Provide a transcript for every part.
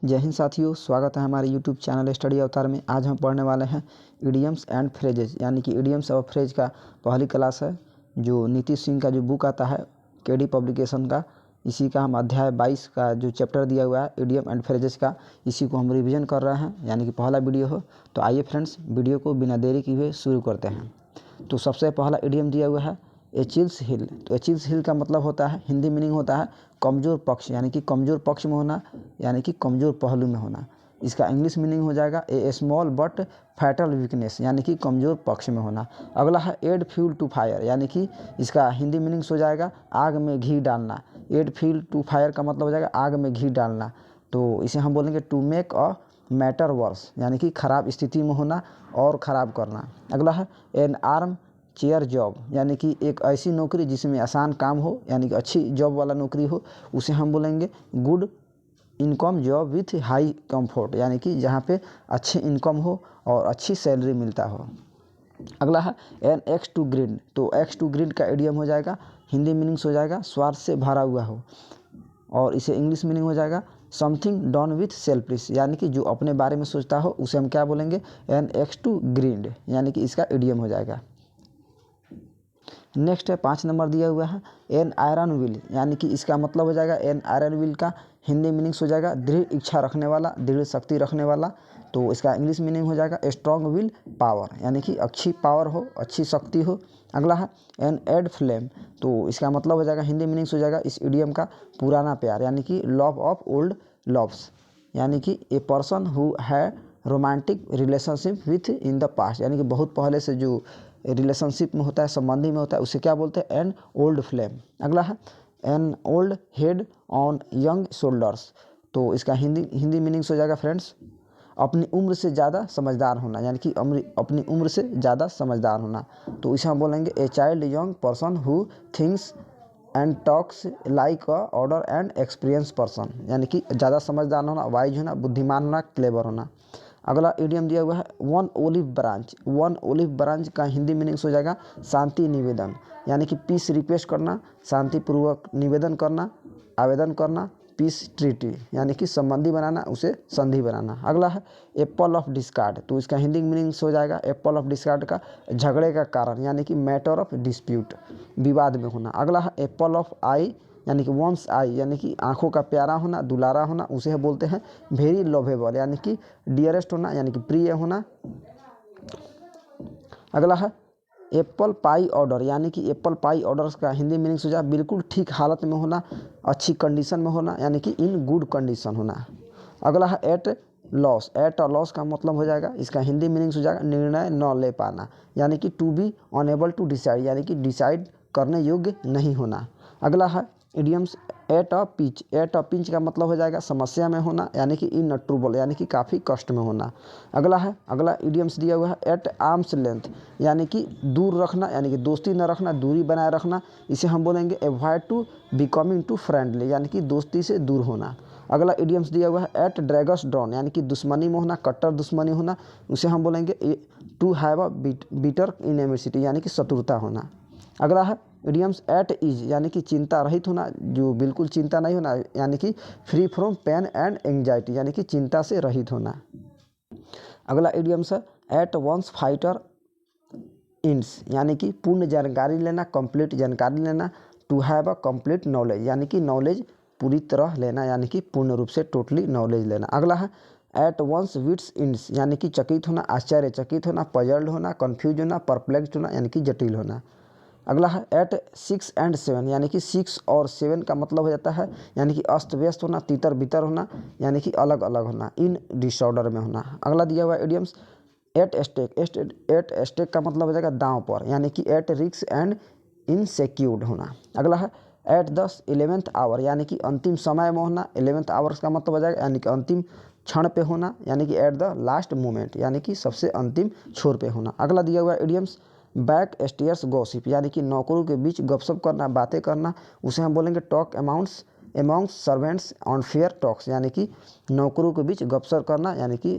जय हिंद साथियों, स्वागत है हमारे YouTube चैनल स्टडी अवतार में। आज हम पढ़ने वाले हैं इडियम्स एंड फ्रेजेज यानी कि इडियम्स और फ्रेज का पहली क्लास है, जो नीतीश सिंह का जो बुक आता है केडी पब्लिकेशन का। इसी का हम अध्याय 22 का जो चैप्टर दिया हुआ है इडियम एंड फ्रेजेज का, इसी को हम रिवीजन कर रहे हैं, यानी कि पहला वीडियो हो। तो आइए फ्रेंड्स, वीडियो को बिना देरी किए हुए शुरू करते हैं। तो सबसे पहला इडियम दिया हुआ है एचिल्स हिल। तो एचिल्स हिल का मतलब होता है, हिंदी मीनिंग होता है कमज़ोर पक्ष, यानी कि कमज़ोर पक्ष में होना, यानी कि कमज़ोर पहलू में होना। इसका इंग्लिश मीनिंग हो जाएगा ए स्मॉल बट फैटल वीकनेस, यानी कि कमज़ोर पक्ष में होना। अगला है एड फ्यूल टू फायर, यानी कि इसका हिंदी मीनिंग्स हो जाएगा आग में घी डालना। एड फ्यूल टू फायर का मतलब हो जाएगा आग में घी डालना। तो इसे हम बोलेंगे to make a matter worse, यानी कि ख़राब स्थिति में होना और ख़राब करना। अगला है एन आर्म चेयर जॉब, यानी कि एक ऐसी नौकरी जिसमें आसान काम हो, यानी कि अच्छी जॉब वाला नौकरी हो, उसे हम बोलेंगे good income job with high comfort, यानी कि जहाँ पे अच्छी इनकम हो और अच्छी सैलरी मिलता हो। अगला है एन एक्स टू ग्रिड। तो एक्स टू ग्रिड का इडियम हो जाएगा, हिंदी मीनिंग्स हो जाएगा स्वार्थ से भरा हुआ हो, और इसे इंग्लिश मीनिंग हो जाएगा समथिंग डन विथ सेल्फिश, यानी कि जो अपने बारे में सोचता हो उसे हम क्या बोलेंगे एन एक्स टू ग्रिड, यानी कि इसका इडियम हो जाएगा। नेक्स्ट है 5 नंबर दिया हुआ है एन आयरन विल, यानी कि इसका मतलब हो जाएगा एन आयरन विल का हिंदी मीनिंग्स हो जाएगा दृढ़ इच्छा रखने वाला, दृढ़ शक्ति रखने वाला। तो इसका इंग्लिश मीनिंग हो जाएगा स्ट्रॉन्ग विल पावर, यानी कि अच्छी पावर हो, अच्छी शक्ति हो। अगला है एन एड फ्लेम। तो इसका मतलब हो जाएगा हिंदी मीनिंग्स हो जाएगा इस इडियम का पुराना प्यार, यानी कि लव ऑफ ओल्ड लव्स, यानी कि ए पर्सन हु है romantic relationship with in the past, यानी कि बहुत पहले से जो रिलेशनशिप में होता है, संबंधी में होता है, उसे क्या बोलते हैं एन ओल्ड फ्लेम। अगला है an old head on young shoulders. तो इसका हिंदी मीनिंग्स हो जाएगा फ्रेंड्स अपनी उम्र से ज़्यादा समझदार होना, यानी कि अपनी उम्र से ज़्यादा समझदार होना। तो इसे हम बोलेंगे a child young person who thinks and talks like a order and experience person, यानी कि ज़्यादा समझदार होना, वाइज होना, बुद्धिमान होना, क्लेवर होना। अगला इडियम दिया हुआ है one olive branch. One olive branch का हिंदी मीनिंग्स हो जाएगा शांति निवेदन, यानी कि पीस रिक्वेस्ट करना, शांतिपूर्वक निवेदन करना, आवेदन करना, पीस ट्रीटी, यानी कि संबंधी बनाना, उसे संधि बनाना। अगला है एप्पल ऑफ डिस्कार्ड। तो इसका हिंदी मीनिंग्स हो जाएगा एप्पल ऑफ डिस्कार्ड का झगड़े का कारण, यानी कि मैटर ऑफ डिस्प्यूट, विवाद में होना। अगला है एप्पल ऑफ आई, यानी कि वंस आई, यानी कि आंखों का प्यारा होना, दुलारा होना, उसे बोलते हैं वेरी लवेबल, यानी कि डियरेस्ट होना, यानी कि प्रिय होना। अगला है एप्पल पाई ऑर्डर, यानी कि एप्पल पाई ऑर्डर्स का हिंदी मीनिंग्स हो जाए बिल्कुल ठीक हालत में होना, अच्छी कंडीशन में होना, यानी कि इन गुड कंडीशन होना। अगला है at loss. At a loss का मतलब हो जाएगा, इसका हिंदी मीनिंग्स हो जाएगा निर्णय न ले पाना, यानी कि to be unable to decide, यानी कि डिसाइड करने योग्य नहीं होना। अगला है idioms at a pinch. At a pinch का मतलब हो जाएगा समस्या में होना, यानी कि इन ट्रबल, यानी कि काफ़ी कष्ट में होना। अगला इडियम्स दिया हुआ है एट आर्म्स लेंथ, यानी कि दूर रखना, यानी कि दोस्ती न रखना, दूरी बनाए रखना। इसे हम बोलेंगे avoid to becoming too friendly, यानी कि दोस्ती से दूर होना। अगला इडियम्स दिया हुआ है एट ड्रैगस ड्रॉन, यानी कि दुश्मनी में होना, कट्टर दुश्मनी होना, उसे हम बोलेंगे टू हैव अ बिटर इनेमिसिटी, यानी कि शत्रुता होना। अगला है इडियम्स एट इज, यानी कि चिंता रहित होना, जो बिल्कुल चिंता नहीं होना, यानी कि free from pain and anxiety, यानी कि चिंता से रहित होना। अगला इडियम्स है एट वंस फाइटर इंड्स, यानी कि पूर्ण जानकारी लेना, कंप्लीट जानकारी लेना। To have a complete knowledge, यानी कि नॉलेज पूरी तरह लेना, यानी कि पूर्ण रूप से टोटली नॉलेज लेना। अगला है एट वंस विट्स इंड्स, यानी कि चकित होना, आश्चर्यचकित होना, पजल्ड होना, कन्फ्यूज होना, परप्लेक्स्ड होना, यानी कि जटिल होना। अगला है एट 6 एंड 7, यानी कि 6 और 7 का मतलब हो जाता है, यानी कि अस्त व्यस्त होना, तितर बितर होना, यानी कि अलग अलग होना, इन डिसऑर्डर में होना। अगला दिया हुआ idioms at stake. At stake का मतलब हो जाएगा दांव पर, यानी कि एट रिस्क एंड इनसिक्योर्ड होना। अगला है एट द 11th आवर, यानी कि अंतिम समय में होना। 11th आवर्स का मतलब हो जाएगा यानी कि अंतिम क्षण पे होना, यानी कि एट द लास्ट मोमेंट, यानी कि सबसे अंतिम छोर पे होना। अगला दिया हुआ इडियम्स बैक स्टेयर्स गॉसिप, यानी कि नौकरों के बीच गपशप करना, बातें करना, उसे हम बोलेंगे talk amounts servants on fair talks, यानी कि नौकरों के बीच गपशप करना, यानी कि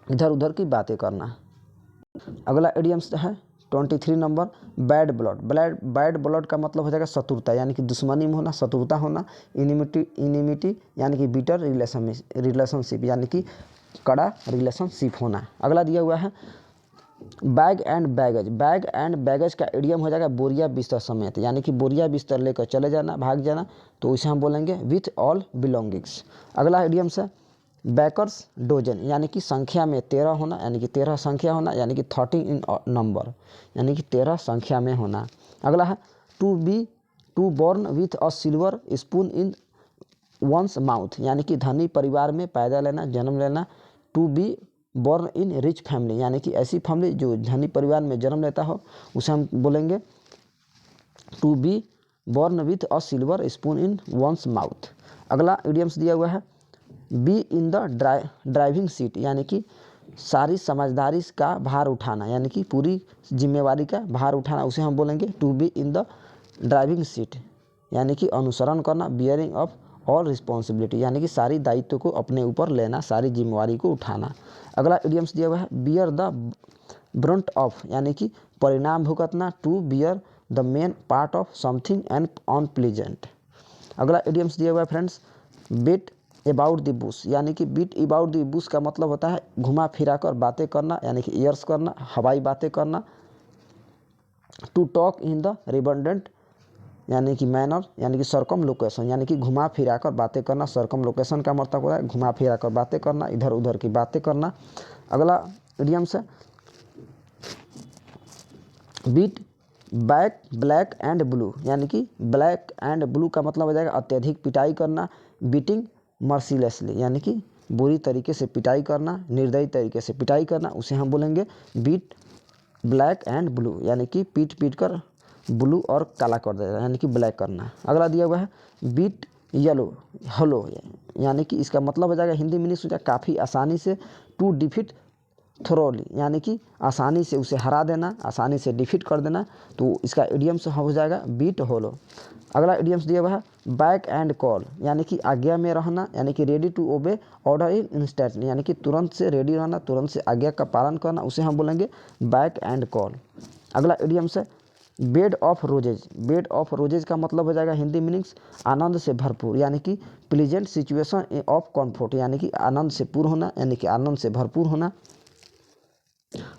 इधर उधर की बातें करना। अगला इडियम्स है 23 number bad blood. Bad blood का मतलब हो जाएगा शत्रुता, यानी कि दुश्मनी में होना, शत्रुता होना। इनिमिटी यानी कि बिटर रिलेशनशिप, यानी कि कड़ा रिलेशनशिप होना। अगला दिया हुआ है bag and baggage. Bag and baggage का इडियम हो जाएगा बोरिया बिस्तर समेत, यानी कि बोरिया बिस्तर लेकर चले जाना, भाग जाना, तो इसे हम बोलेंगे विथ ऑल बिलोंगिंग्स। अगला इडियम से बैकर्स डोजन, यानी कि संख्या में 13 होना, यानी कि 13 संख्या होना, यानी कि 13 इन नंबर, यानी कि 13 संख्या में होना। अगला है to born with a silver spoon in one's mouth, यानी कि धनी परिवार में पैदा लेना, जन्म लेना। To be born in rich family, यानी कि ऐसी फैमिली जो धनी परिवार में जन्म लेता हो, उसे हम बोलेंगे to be born with a silver spoon in one's mouth. अगला इडियम्स दिया हुआ है be in the driving seat, यानी कि सारी समझदारी का भार उठाना, यानी कि पूरी जिम्मेवारी का भार उठाना, उसे हम बोलेंगे to be in the driving seat, यानी कि अनुसरण करना, बियरिंग ऑफ ऑल रिस्पॉन्सिबिलिटी, यानी कि सारी दायित्व को अपने ऊपर लेना, सारी जिम्मेवारी को उठाना। अगला इडियम्स दिया हुआ है बियर द ब्रंट ऑफ, यानी कि परिणाम भुगतना, to bear the main part of something and unpleasant. अगला इडियम्स दिया हुआ है friends beat about the bush, यानी कि बीट अबाउट द बुश का मतलब होता है घुमा फिरा कर बातें करना, यानी कि एयर्स करना, हवाई बातें करना। To talk in the redundant, यानी कि मैनर, यानी कि सरकम लोकेशन, यानी कि घुमा फिरा कर बातें करना। सरकम लोकेशन का मतलब होता है घुमा फिरा कर बातें करना, इधर उधर की बातें करना। अगला इडियम्स है beat back black and blue, यानी कि ब्लैक एंड ब्लू का मतलब हो जाएगा अत्यधिक पिटाई करना। बीटिंग मर्सीलेसली, यानी कि बुरी तरीके से पिटाई करना, निर्दयी तरीके से पिटाई करना, उसे हम बोलेंगे बीट ब्लैक एंड ब्लू, यानी कि पीट कर ब्लू और काला कर देगा, यानी कि ब्लैक करना। अगला दिया हुआ है बीट येलो हलो, यानी कि इसका मतलब हो जाएगा हिंदी मीनिंग हो जाएगा काफ़ी आसानी से। टू डिफीट थ्रोली, यानी कि आसानी से उसे हरा देना, आसानी से डिफीट कर देना, तो इसका इडियम्स हो जाएगा बीट होलो। अगला इडियम्स दिया हुआ है बैक एंड कॉल, यानी कि आज्ञा में रहना, यानी कि ready to obey order in instant, यानी कि तुरंत से रेडी रहना, तुरंत से आज्ञा का पालन करना, उसे हम बोलेंगे बैक एंड कॉल। अगला इडियम्स है bed of roses. Bed of roses का मतलब हो जाएगा हिंदी मीनिंग्स आनंद से भरपूर, यानी कि प्लीजेंट सिचुएशन ऑफ कम्फर्ट, यानी कि आनंद से पूर्ण होना, यानी कि आनंद से भरपूर होना।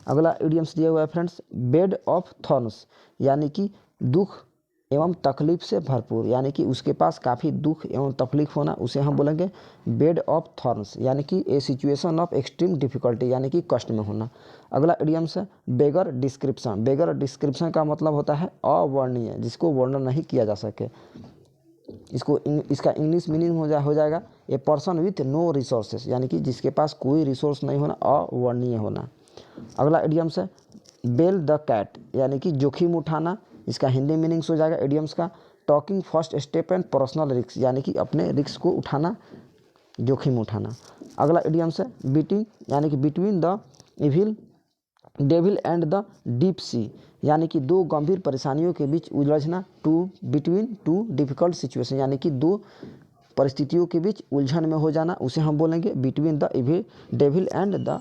अगला इडियम्स दिया हुआ है फ्रेंड्स बेड ऑफ थॉर्न्स, यानी कि दुख एवं तकलीफ से भरपूर, यानी कि उसके पास काफ़ी दुख एवं तकलीफ होना, उसे हम बोलेंगे बेड ऑफ थॉर्न्स, यानी कि ए सिचुएशन ऑफ एक्सट्रीम डिफिकल्टी, यानी कि कष्ट में होना। अगला इडियम्स है बेगर डिस्क्रिप्शन। बेगर डिस्क्रिप्शन का मतलब होता है अवर्णनीय, जिसको वर्णन नहीं किया जा सके। इसका इंग्लिश मीनिंग हो जाएगा a person with no resources, यानी कि जिसके पास कोई रिसोर्स नहीं होना, अवर्णनीय होना। अगला इडियम्स है बेल द कैट, यानी कि जोखिम उठाना, इसका हिंदी मीनिंग्स हो जाएगा इडियम्स का talking first step and personal risk, यानी कि अपने रिस्क को उठाना, जोखिम उठाना। अगला इडियम्स है बीटिंग, यानी कि between the devil and the deep sea, यानी कि दो गंभीर परेशानियों के बीच उलझना। Two between two difficult situation, यानी कि दो परिस्थितियों के बीच उलझन में हो जाना, उसे हम बोलेंगे between the devil and the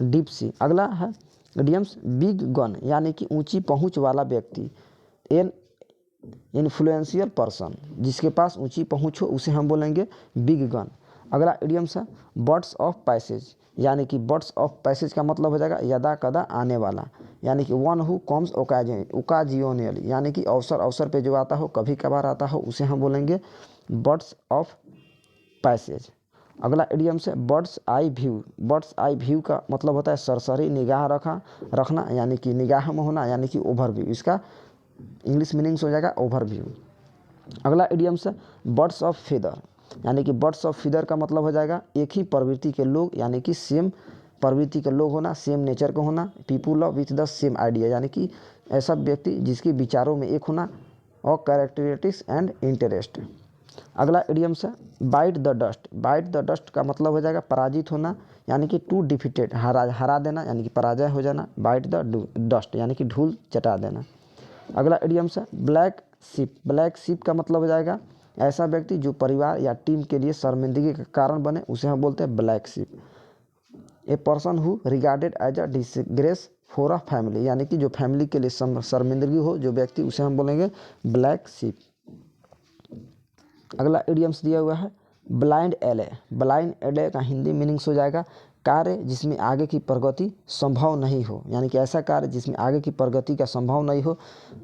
deep सी। अगला है इडियम्स बिग गन, यानी कि ऊंची पहुंच वाला व्यक्ति, एन इन्फ्लुएंशियल पर्सन, जिसके पास ऊंची पहुंच हो, उसे हम बोलेंगे बिग गन। अगला इडियम्स है बर्ड्स ऑफ पैसेज, यानी कि बर्ड्स ऑफ पैसेज का मतलब हो जाएगा यदा कदा आने वाला, यानी कि वन हु कम्स ओकाजियोनली, यानी कि अवसर पे जो आता हो, कभी कभार आता हो, उसे हम बोलेंगे बर्ड्स ऑफ पैसेज। अगला इडियम्स है birds eye view. Birds eye view का मतलब होता है सरसरी निगाह रखना, यानी कि निगाह में होना, यानी कि ओवरव्यू, इसका इंग्लिश मीनिंग्स हो जाएगा ओवरव्यू। अगला इडियम्स है बर्ड्स ऑफ फेदर, यानी कि बर्ड्स ऑफ फेदर का मतलब हो जाएगा एक ही प्रवृत्ति के लोग, यानी कि सेम प्रवृत्ति के लोग होना, सेम नेचर का होना। People of with the same idea, यानी कि ऐसा व्यक्ति जिसके विचारों में एक होना, और कैरेक्टरिस्टिक्स एंड इंटरेस्ट। अगला इडियम्स है bite the dust. Bite the dust का मतलब हो जाएगा पराजित होना, यानी कि टू डिफीटेड, हरा देना, यानी कि पराजय हो जाना। बाइट द डस्ट, यानी कि धूल चटा देना। अगला इडियम्स है ब्लैक शिप। ब्लैक शिप का मतलब हो जाएगा ऐसा व्यक्ति जो परिवार या टीम के लिए शर्मिंदगी का कारण बने, उसे हम बोलते हैं black ship. A person who regarded as a disgrace for a family, यानी कि जो फैमिली के लिए शर्मिंदगी हो जो व्यक्ति, उसे हम बोलेंगे ब्लैक शिप। अगला इडियम्स दिया हुआ है ब्लाइंड एले। ब्लाइंड एले का हिंदी मीनिंग्स हो जाएगा कार्य जिसमें आगे की प्रगति संभव नहीं हो, यानी कि ऐसा कार्य जिसमें आगे की प्रगति का संभव नहीं हो।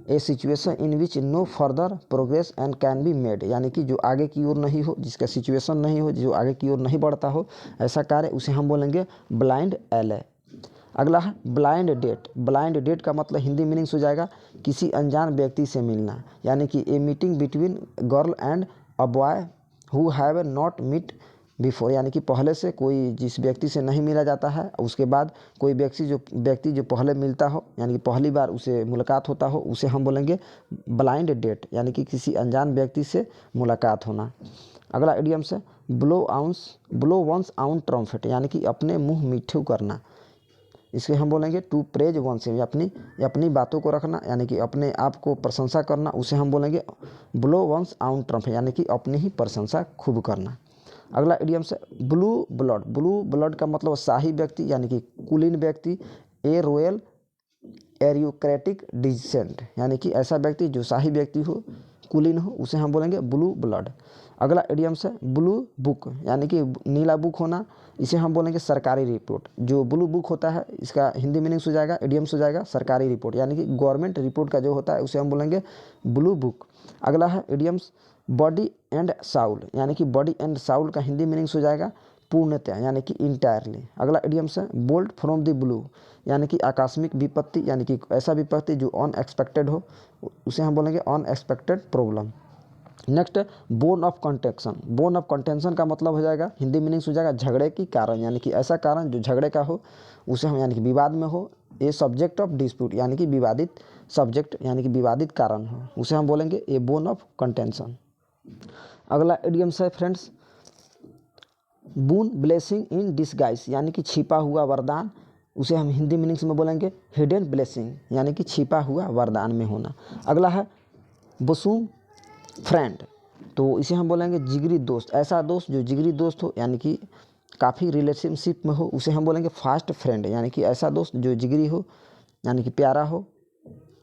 A situation in which no further progress and can be made, यानी कि जो आगे की ओर नहीं हो, जिसका सिचुएशन नहीं हो, जो आगे की ओर नहीं बढ़ता हो, ऐसा कार्य उसे हम बोलेंगे ब्लाइंड एले। अगला है ब्लाइंड डेट। ब्लाइंड डेट का मतलब हिंदी मीनिंग्स हो जाएगा किसी अनजान व्यक्ति से मिलना, यानी कि a meeting between girl and a boy who have not meet before, यानी कि पहले से कोई जिस व्यक्ति से नहीं मिला जाता है, उसके बाद कोई व्यक्ति जो पहले मिलता हो, यानी कि पहली बार उसे मुलाकात होता हो, उसे हम बोलेंगे ब्लाइंड डेट, यानी कि किसी अनजान व्यक्ति से मुलाकात होना। अगला इडियम्स है ब्लो वंस आउन ट्रम्फेट, यानी कि अपने मुँह मीठू करना। इसे हम बोलेंगे टू प्रेज वन से, अपनी बातों को रखना, यानी कि अपने आप को प्रशंसा करना, उसे हम बोलेंगे ब्लो वंस आउन ट्रम्प, यानी कि अपनी ही प्रशंसा खूब करना। अगला इडियम्स है ब्लू ब्लड। ब्लू ब्लड का मतलब शाही व्यक्ति, यानी कि कुलीन व्यक्ति, ए रॉयल एरियोक्रेटिक डिसेंट, यानी कि ऐसा व्यक्ति जो शाही व्यक्ति हो, कुलीन हो, उसे हम बोलेंगे ब्लू ब्लड। अगला इडियम्स है ब्लू बुक, यानी कि नीला बुक होना, इसे हम बोलेंगे सरकारी रिपोर्ट। जो ब्लू बुक होता है इसका हिंदी मीनिंग्स हो जाएगा, इडियम्स हो जाएगा सरकारी रिपोर्ट, यानी कि गवर्नमेंट रिपोर्ट का जो होता है उसे हम बोलेंगे ब्लू बुक। अगला है इडियम्स बॉडी एंड साउल, यानी कि बॉडी एंड साउल का हिंदी मीनिंग्स हो जाएगा पूर्णतः, यानी कि इंटायरली। अगला इडियम्स है बोल्ट फ्रॉम द ब्लू, यानी कि आकस्मिक विपत्ति, यानी कि ऐसा विपत्ति जो अनएक्सपेक्टेड हो, उसे हम बोलेंगे unexpected problem. Next bone of contention. Bone of contention का मतलब हो जाएगा हिंदी मीनिंग्स हो जाएगा झगड़े की कारण, यानी कि ऐसा कारण जो झगड़े का हो, उसे हम यानी कि विवाद में हो। ए सब्जेक्ट ऑफ डिस्प्यूट, यानी कि विवादित सब्जेक्ट, यानी कि विवादित कारण हो, उसे हम बोलेंगे ए बोन ऑफ कंटेंशन। अगला इडियम्स है friends boon blessing in disguise, यानी कि छिपा हुआ वरदान, उसे हम हिंदी मीनिंग्स में बोलेंगे हिडन ब्लेसिंग, यानी कि छिपा हुआ वरदान में होना। अगला है बसूम फ्रेंड, तो इसे हम बोलेंगे जिगरी दोस्त, ऐसा दोस्त जो जिगरी दोस्त हो, यानी कि काफ़ी रिलेशनशिप में हो, उसे हम बोलेंगे फास्ट फ्रेंड, यानी कि ऐसा दोस्त जो जिगरी हो, यानी कि प्यारा हो,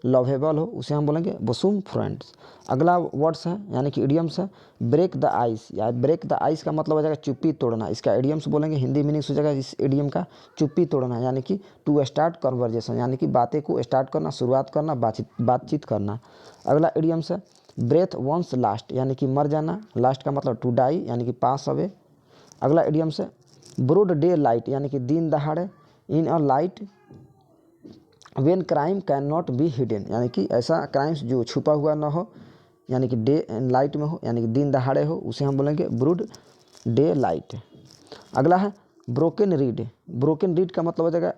लवेबल हो, उसे हम बोलेंगे बसूम फ्रेंड्स। अगला वर्ड्स है यानी कि इडियम्स है ब्रेक द आइस, या ब्रेक द आइस का मतलब हो जाएगा चुप्पी तोड़ना। इसका इडियम्स बोलेंगे, हिंदी मीनिंग्स हो जाएगा इस इडियम का चुप्पी तोड़ना, यानी कि टू स्टार्ट कन्वर्जेशन, यानी कि बातें को स्टार्ट करना, शुरुआत करना, बातचीत करना। अगला इडियम्स है ब्रेथ वंस लास्ट, यानी कि मर जाना, लास्ट का मतलब टू डाई, यानी कि पास अवे। अगला इडियम्स है ब्रोड डे लाइट, यानी कि दिन दहाड़े, in a light when crime can not be hidden, यानी कि ऐसा क्राइम्स जो छुपा हुआ ना हो, यानी कि डे एंड लाइट में हो, यानी कि दिन दहाड़े हो, उसे हम बोलेंगे ब्रूड डे लाइट। अगला है ब्रोकन रीड। ब्रोकन रीड का मतलब हो जाएगा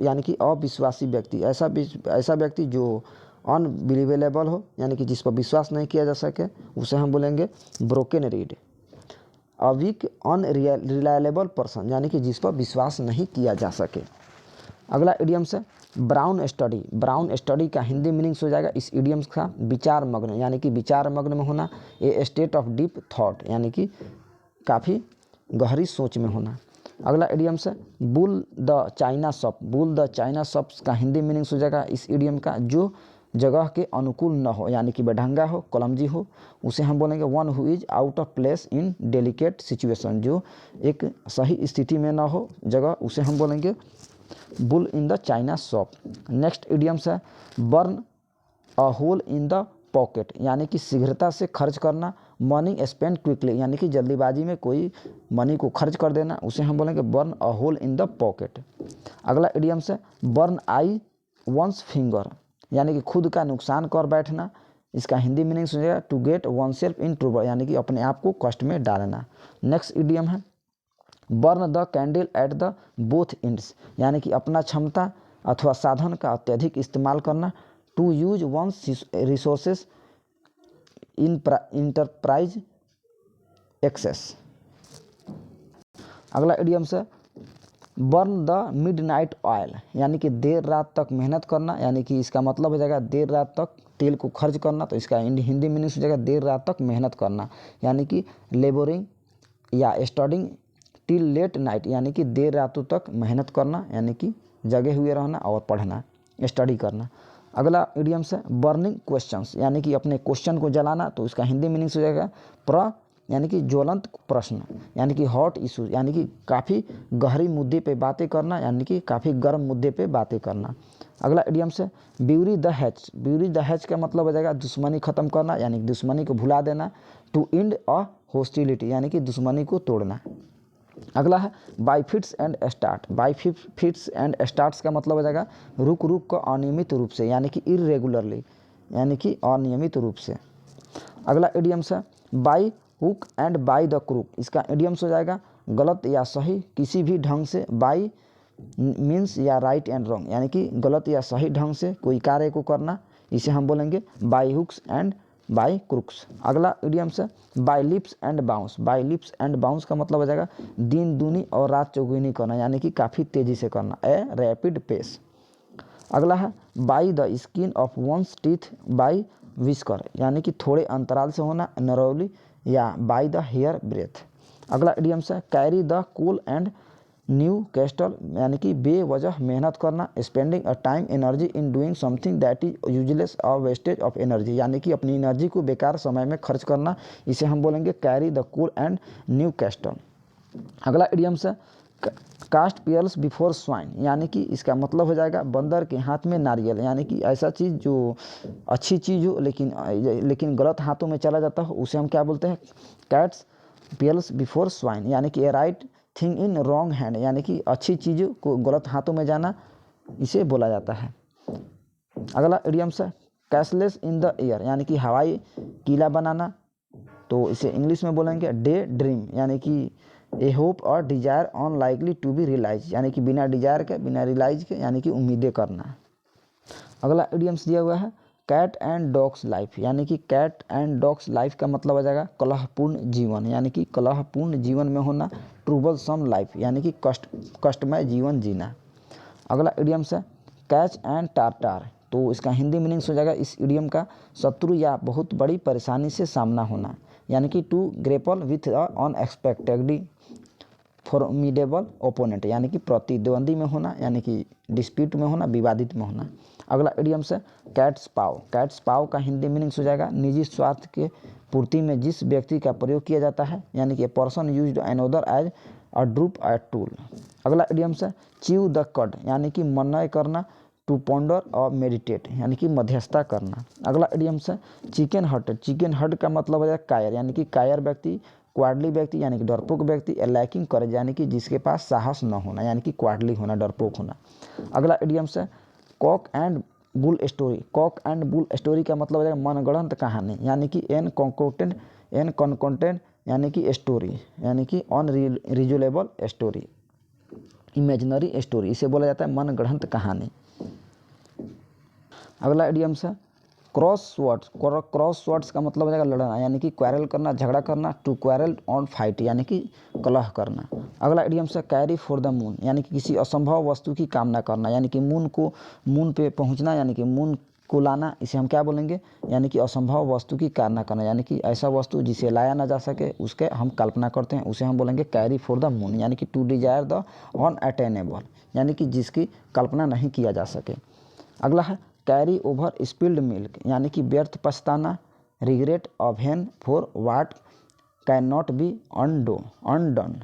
यानी कि अविश्वासी व्यक्ति, ऐसा व्यक्ति जो अनबिलीवेबल हो, यानी कि जिस पर विश्वास नहीं किया जा सके, उसे हम बोलेंगे broken reed. A weak unreliable person, यानी कि जिस पर विश्वास नहीं किया जा सके। अगला इडियम्स है ब्राउन स्टडी। ब्राउन स्टडी का हिंदी मीनिंग्स हो जाएगा इस इडियम्स का विचार मग्न, यानी कि विचार मग्न में होना, ए स्टेट ऑफ डीप थॉट, यानी कि काफ़ी गहरी सोच में होना। अगला इडियम्स है bull the China shop. Bull the China shops का हिंदी मीनिंग्स हो जाएगा इस इडियम का जो जगह के अनुकूल न हो, यानी कि बेढंगा हो, कलमजी हो, उसे हम बोलेंगे one who is out of place in delicate situation, जो एक सही स्थिति में ना हो जगह, उसे हम बोलेंगे bull in the China shop. Next idioms है burn a hole in the pocket, यानी कि शीघ्रता से खर्च करना, मनी स्पेंड क्विकली, यानी कि जल्दीबाजी में कोई मनी को खर्च कर देना, उसे हम बोलेंगे burn a hole in the pocket. अगला इडियम्स है बर्न आई वंस फिंगर, यानी कि खुद का नुकसान कर बैठना। इसका हिंदी मीनिंग हो जाएगा to get oneself in trouble, यानी कि अपने आप को कष्ट में डालना। नेक्स्ट इडियम है burn the candle at the both ends, यानी कि अपना क्षमता अथवा साधन का अत्यधिक इस्तेमाल करना, to use one's resources in enterprise excess. अगला इडियम्स है बर्न द मिडनाइट ऑयल, यानी कि देर रात तक मेहनत करना, यानी कि इसका मतलब हो जाएगा देर रात तक तेल को खर्च करना, तो इसका हिंदी मीनिंग हो जाएगा देर रात तक मेहनत करना, यानी कि लेबोरिंग या स्टडिंग टिल लेट नाइट यानी कि देर रातों तक मेहनत करना यानी कि जगे हुए रहना और पढ़ना, स्टडी करना। अगला इडियम्स है बर्निंग क्वेश्चंस यानी कि अपने क्वेश्चन को जलाना, तो इसका हिंदी मीनिंग्स हो जाएगा यानी कि ज्वलंत प्रश्न, यानी कि हॉट इशू यानी कि काफ़ी गहरी मुद्दे पे बातें करना, यानी कि काफ़ी गर्म मुद्दे पे बातें करना। अगला इडियम्स है bury the hatch. Bury the hatch का मतलब हो जाएगा दुश्मनी खत्म करना, यानी कि दुश्मनी को भुला देना। टू एंड अ हॉस्टिलिटी यानी कि दुश्मनी को तोड़ना। अगला है by fits and start. By fits and starts का मतलब हो जाएगा रुक रुक कर अनियमित रूप से, यानी कि इरेगुलरली यानी कि अनियमित रूप से। अगला इडियम्स है by hook and by the crook. इसका इडियम्स हो जाएगा गलत या सही किसी भी ढंग से। बाई मीन्स या राइट एंड रॉन्ग यानी कि गलत या सही ढंग से कोई कार्य को करना, इसे हम बोलेंगे by hooks and by crooks. अगला इडियम्स है by lips and bounce. By lips and bounce का मतलब हो जाएगा दिन दूनी और रात चौगुनी करना, यानी कि काफ़ी तेज़ी से करना, ए रैपिड पेस। अगला है by the skin of one's teeth by whisker यानी कि थोड़े अंतराल से होना, नरौली या बाई द हेयर ब्रेथ। अगला इडियम्स है carry the coal and new castle यानी कि बेवजह मेहनत करना, spending a time energy in doing something that is useless और वेस्टेज ऑफ एनर्जी यानी कि अपनी एनर्जी को बेकार समय में खर्च करना, इसे हम बोलेंगे carry the coal and new castle. अगला इडियम्स है कास्ट पियर्स बिफोर स्वाइन यानी कि इसका मतलब हो जाएगा बंदर के हाथ में नारियल, यानी कि ऐसा चीज़ जो अच्छी चीज़ हो लेकिन गलत हाथों में चला जाता हो, उसे हम क्या बोलते हैं कैट्स पियर्स बिफोर स्वाइन, यानी कि a right thing in wrong hand यानी कि अच्छी चीज़ों को गलत हाथों में जाना, इसे बोला जाता है। अगला इडियम्स है कैशलेस इन द एयर यानी कि हवाई किला बनाना, तो इसे इंग्लिश में बोलेंगे डे ड्रीम यानी कि ए होप और desire unlikely to be realise यानी कि बिना डिजायर के बिना रियलाइज के यानी कि उम्मीदें करना। अगला इडियम्स दिया हुआ है कैट एंड डॉग्स लाइफ यानी कि कैट एंड डॉग्स लाइफ का मतलब हो जाएगा कलहपूर्ण जीवन, यानी कि कलहपूर्ण जीवन में होना, ट्रूबल सम लाइफ यानी कि कष्टमय जीवन जीना। अगला इडियम्स है कैच एंड टारटार, तो इसका हिंदी मीनिंग्स हो जाएगा इस इडियम का शत्रु या बहुत बड़ी परेशानी से सामना होना, यानी कि to grapple with unexpectedly formidable opponent यानी कि प्रतिद्वंदी में होना, यानी कि डिस्प्यूट में होना, विवादित में होना। अगला इडियम्स है कैट्स पाव। कैट्स पाव का हिंदी मीनिंग्स हो जाएगा निजी स्वार्थ के पूर्ति में जिस व्यक्ति का प्रयोग किया जाता है, यानी कि a person used another as a droop a tool. अगला इडियम्स है च्यू द कड यानी कि मनय करना, टू पॉन्डर और मेडिटेट यानी कि मध्यस्थता करना। अगला इडियम्स है चिकन हर्ट। चिकन हर्ट का मतलब हो जाएगा कायर, यानी कि कायर व्यक्ति, क्वाडली व्यक्ति यानी कि डरपोक व्यक्ति, लैकिंग करेज यानी कि जिसके पास साहस न होना, यानी कि क्वाडली होना, डरपोक होना। अगला इडियम्स है cock and bull story. Cock and bull story का मतलब हो जाएगा मनगढ़ंत कहानी, यानी कि एन कॉन्कोटेंट यानी कि स्टोरी, यानी कि अनरिजनेबल स्टोरी, इमेजिनरी स्टोरी, इसे बोला जाता है मनगढ़ंत कहानी। अगला इडियम्स है क्रॉस वर्ड्स। क्रॉस वर्ड्स का मतलब हो जाएगा लड़ना, यानी कि क्वारल करना, झगड़ा करना, टू क्वारल ऑन फाइट यानी कि कलह करना। अगला इडियम्स है कैरी फॉर द मून, यानी कि किसी असंभव वस्तु की कामना करना, यानी कि मून पे पहुंचना, यानी कि मून को लाना, इसे हम क्या बोलेंगे, यानी कि असंभव वस्तु की कामना करना, यानी कि ऐसा वस्तु जिसे लाया ना जा सके उसके हम कल्पना करते हैं, उसे हम बोलेंगे कैरी फॉर द मून, यानी कि टू डिजायर द अनअटेनेबल यानी कि जिसकी कल्पना नहीं किया जा सके। अगला है कैरी ओवर स्पिल्ड मिल्क, यानी कि व्यर्थ पछताना, regret a vain for what can not be undone,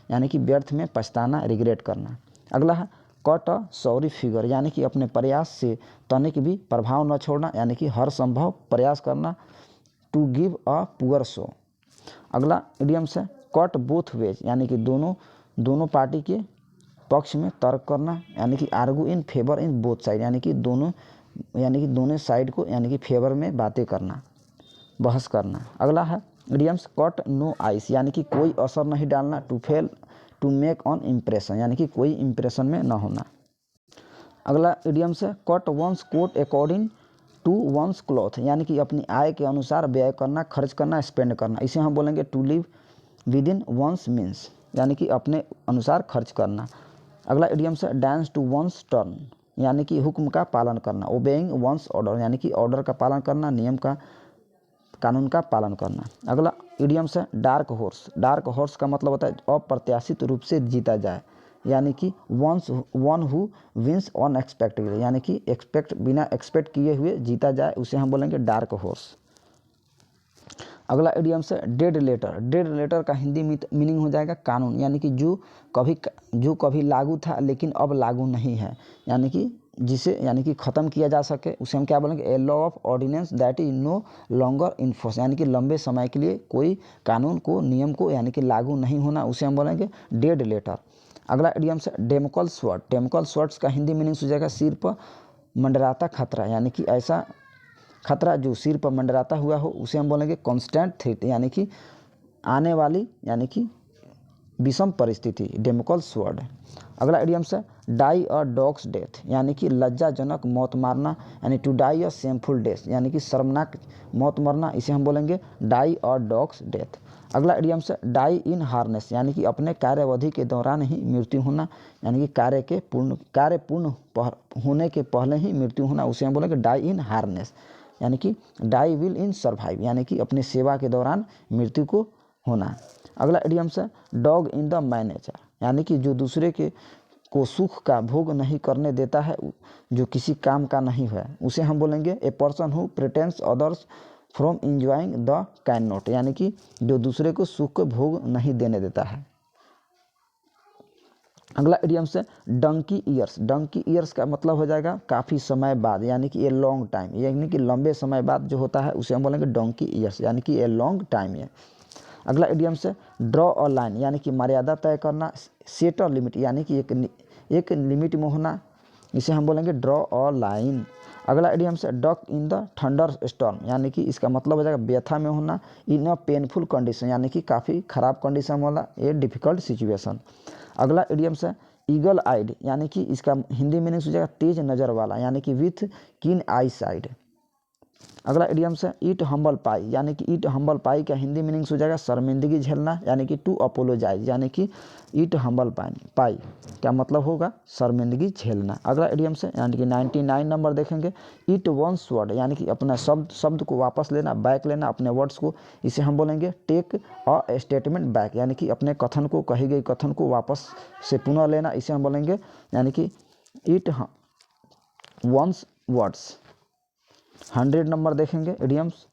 यानी कि व्यर्थ में पछताना, रिग्रेट करना। अगला है कट अ सॉरी फिगर, यानी कि अपने प्रयास से तनिक भी प्रभाव न छोड़ना, यानी कि हर संभव प्रयास करना, to give a poor show. अगला इडियम्स है कट बोथ वेज, यानी कि दोनों पार्टी के पक्ष में तर्क करना, यानी कि argue in favour in both side, यानी कि दोनों साइड को यानी कि फेवर में बातें करना, बहस करना। अगला है इडियम्स कट नो आइस, यानी कि कोई असर नहीं डालना, to fail to make on impression, यानी कि कोई इम्प्रेशन में न होना। अगला इडियम्स है cut one's coat according to one's cloth, यानी कि अपनी आय के अनुसार व्यय करना, खर्च करना, स्पेंड करना, इसे हम बोलेंगे to live within one's means, यानी कि अपने अनुसार खर्च करना। अगला इडियम्स है डांस टू वंस टर्न, यानी कि हुक्म का पालन करना, ओबेइंग वंस ऑर्डर, यानी कि ऑर्डर का पालन करना, नियम का कानून का पालन करना। अगला इडियम्स है डार्क हॉर्स। डार्क हॉर्स का मतलब होता है अप्रत्याशित रूप से जीता जाए, यानी कि वन हु विंस अनएक्सपेक्टेडली, यानी कि बिना एक्सपेक्ट किए हुए जीता जाए, उसे हम बोलेंगे डार्क हॉर्स। अगला इडियम्स है डेड लेटर। डेड लेटर का हिंदी मीनिंग हो जाएगा कानून, यानी कि जो कभी लागू था लेकिन अब लागू नहीं है, यानी कि जिसे यानी कि ख़त्म किया जा सके, उसे हम क्या बोलेंगे, a law of ordinance that is no longer in force, यानी कि लंबे समय के लिए कोई कानून को, नियम को यानी कि लागू नहीं होना, उसे हम बोलेंगे डेड लेटर। अगला इडियम्स है डेमोकल स्वॉर्ड। डेमोकल स्वॉर्ड्स का हिंदी मीनिंग हो जाएगा सिर पर मंडराता खतरा, यानी कि ऐसा खतरा जो सिर पर मंडराता हुआ हो, उसे हम बोलेंगे कांस्टेंट थ्रेट, यानी कि आने वाली यानी कि विषम परिस्थिति, डेमोकल स्वॉर्ड। अगला इडियम्स है डाई अ डॉग्स डेथ, यानी कि लज्जाजनक मौत मारना, यानी to die a shameful death, यानी कि शर्मनाक मौत मरना, इसे हम बोलेंगे डाई अ डॉग्स डेथ। अगला इडियम्स है डाई इन हार्नेस, यानी कि अपने कार्यावधि के दौरान ही मृत्यु होना, यानी कि कार्य पूर्ण होने के पहले ही मृत्यु होना, उसे हम बोलेंगे डाई इन हार्नेस, यानी कि डाई विल इन सर्वाइव, यानी कि अपने सेवा के दौरान मृत्यु को होना। अगला इडियम्स है डॉग इन द मैनेजर, यानी कि जो दूसरे को सुख का भोग नहीं करने देता है, जो किसी काम का नहीं है, उसे हम बोलेंगे ए person who pretends others from enjoying the can not, यानी कि जो दूसरे को सुख को भोग नहीं देने देता है। अगला इडियम्स है डंकी ईयर्स। डंकी ईयर्स का मतलब हो जाएगा काफ़ी समय बाद, यानी कि ए लॉन्ग टाइम, यानी कि लंबे समय बाद जो होता है, उसे हम बोलेंगे डंकी ईयर्स, यानी कि ए लॉन्ग टाइम है। अगला इडियम्स है ड्रॉ अ लाइन, यानी कि मर्यादा तय करना, सेट अ लिमिट, यानी कि एक लिमिट में होना, इसे हम बोलेंगे ड्रॉ अ लाइन। अगला इडियम्स है duck in the thunder storm, यानी कि इसका मतलब हो जाएगा व्यथा में होना, इन अ पेनफुल कंडीशन, यानी कि काफ़ी ख़राब कंडीशन वाला, ए डिफ़िकल्ट सिचुएशन। अगला इडियम्स है ईगल आइड, यानी कि इसका हिंदी मीनिंग हो जाएगा तेज नज़र वाला, यानी कि विथ कीन आई साइड। अगला इडियम्स है ईट हम्बल पाई, यानी कि ईट हम्बल पाई का हिंदी मीनिंग हो जाएगा शर्मिंदगी झेलना, यानी कि टू अपोलोजाइज, यानी कि ईट हम्बल पाई क्या मतलब होगा, शर्मिंदगी झेलना। अगला इडियम्स है यानी कि 99 नंबर देखेंगे ईट वंस वर्ड, यानी कि अपना शब्द को वापस लेना, बैक लेना अपने वर्ड्स को, इसे हम बोलेंगे टेक अ स्टेटमेंट बैक, यानी कि अपने कथन को, कही गई कथन को वापस से पुनः लेना, इसे हम बोलेंगे यानी कि ईट वंस वर्ड्स। 100 नंबर देखेंगे idioms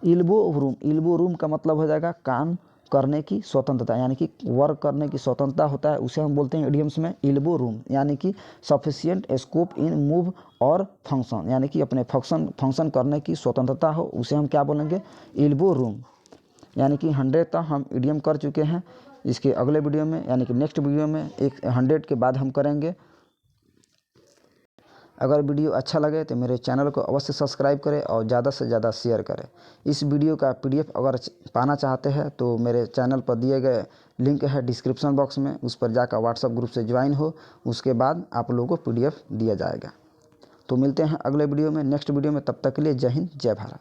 Ilbo room. Ilbo room का मतलब हो जाएगा काम करने की स्वतंत्रता, यानी कि वर्क करने की स्वतंत्रता होता है, उसे हम बोलते हैं इडियम्स में इल्बो रूम, यानी कि सफिशिएंट स्कोप इन मूव और फंक्शन, यानी कि अपने फंक्शन करने की स्वतंत्रता हो, उसे हम क्या बोलेंगे इल्बो रूम। यानी कि 100 तक हम इडियम कर चुके हैं। इसके अगले वीडियो में यानी कि नेक्स्ट वीडियो में 100 के बाद हम करेंगे। अगर वीडियो अच्छा लगे तो मेरे चैनल को अवश्य सब्सक्राइब करें और ज़्यादा से ज़्यादा शेयर करें। इस वीडियो का PDF अगर पाना चाहते हैं तो मेरे चैनल पर दिए गए लिंक है डिस्क्रिप्शन बॉक्स में, उस पर जाकर व्हाट्सएप ग्रुप से ज्वाइन हो, उसके बाद आप लोगों को PDF दिया जाएगा। तो मिलते हैं अगले वीडियो में, नेक्स्ट वीडियो में, तब तक के लिए जय हिंद जय भारत।